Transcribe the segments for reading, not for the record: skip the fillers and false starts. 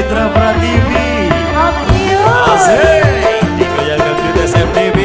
Citra Prativi. Asik, digoyang Gangdut SMTV.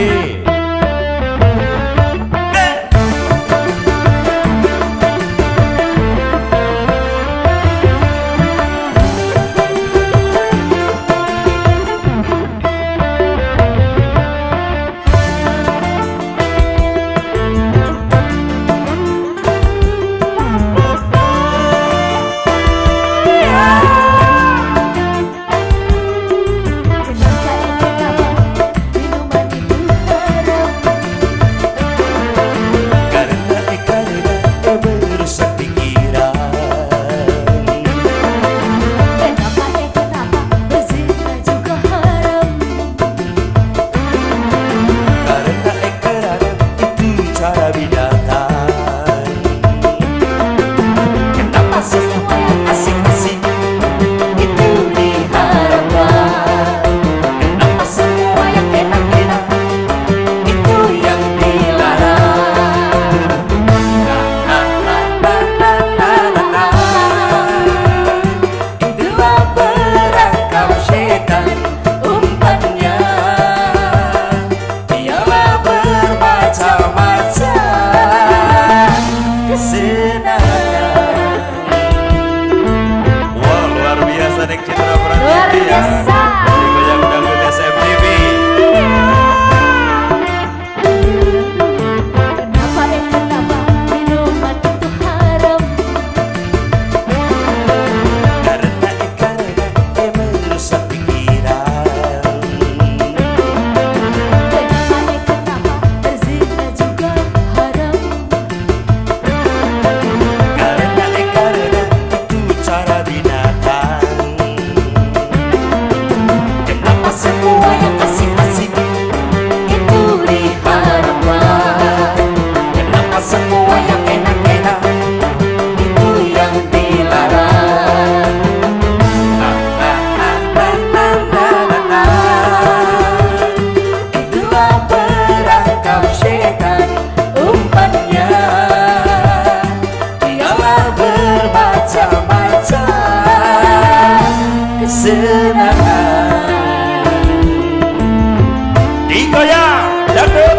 Digoyang Dangdut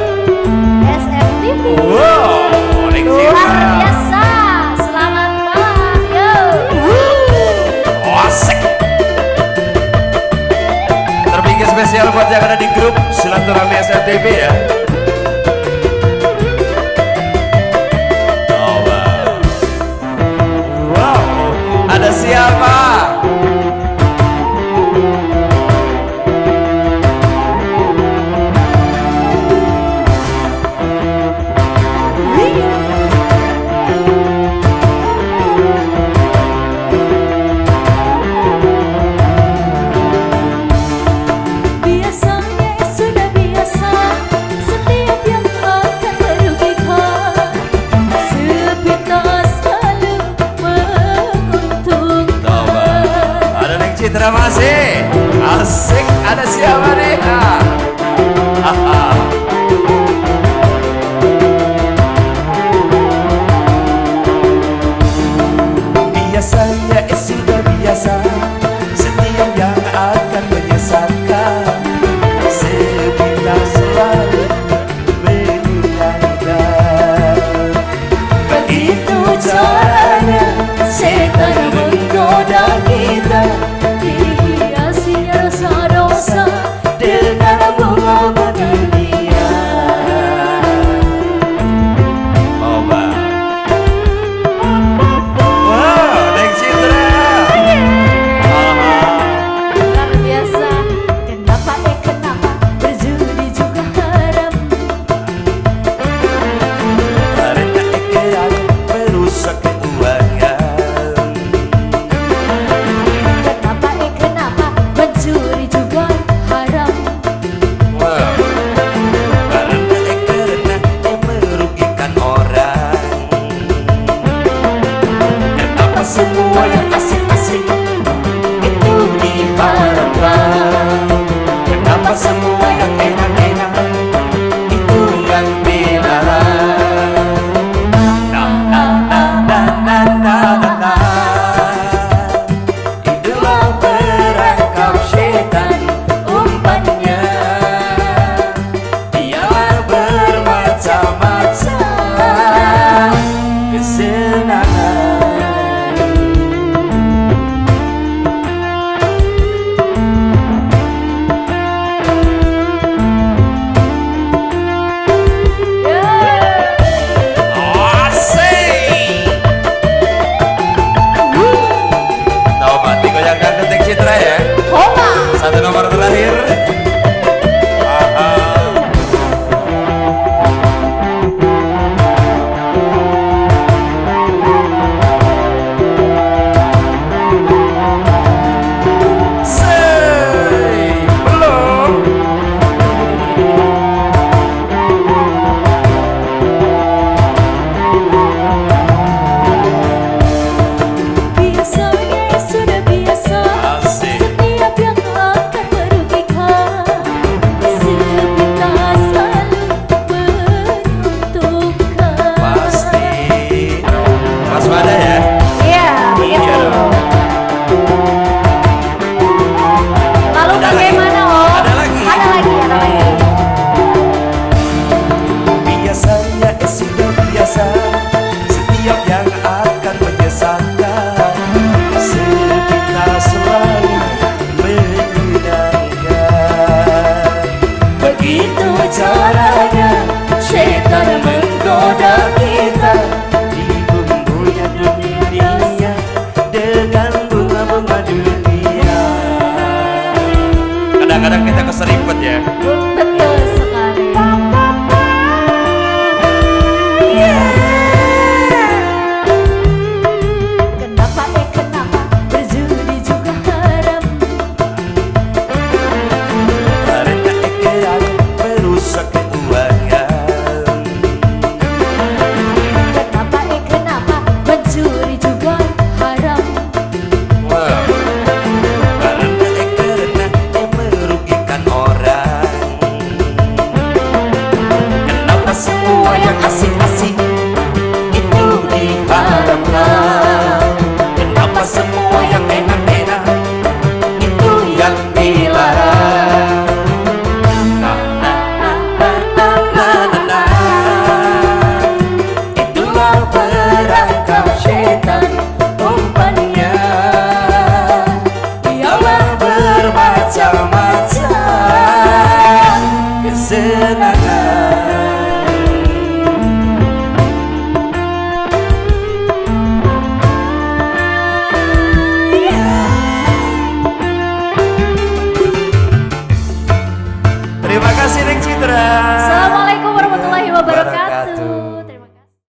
SMTV. Wow, luar biasa. Selamat malam, yo. Asik. Terpinggir spesial buat yang ada di grup Silaturahmi SMTV ya. Oh, wow, ada siapa? Citra masih asik, ada siapa nih? Biasanya sudah biasa, setiap yang akan menyesatkan sepintas selalu mengingatkan. Begitu caranya setan menggoda kita, dihiasi rasa dosa dengan bunga berlian. Oh, Mbak. Wow, Neng Citra. Luar biasa. Kenapa berjudi juga haram? Karena ikhtiar merusak keuangan. Kenapa mencuri juga haram? Wow. Karena merugikan orang. Kenapa semua yang asik-asik itu diharapkan? Kenapa semua yang enak-enak itu yang dilarang? Na na na na na na na na. Itulah Satu nomor terakhir. Say belum. Biasanya sudah biasa. Asik. Setiap yang akan merugikan, sepintas selalu menguntungkan. Pasti. Waspada ya. Iya, Iya. Lalu Ada bagaimana, Om? Ada lagi. Ada lagi, ada lagi. Biasanya sudah biasa. Setiap yang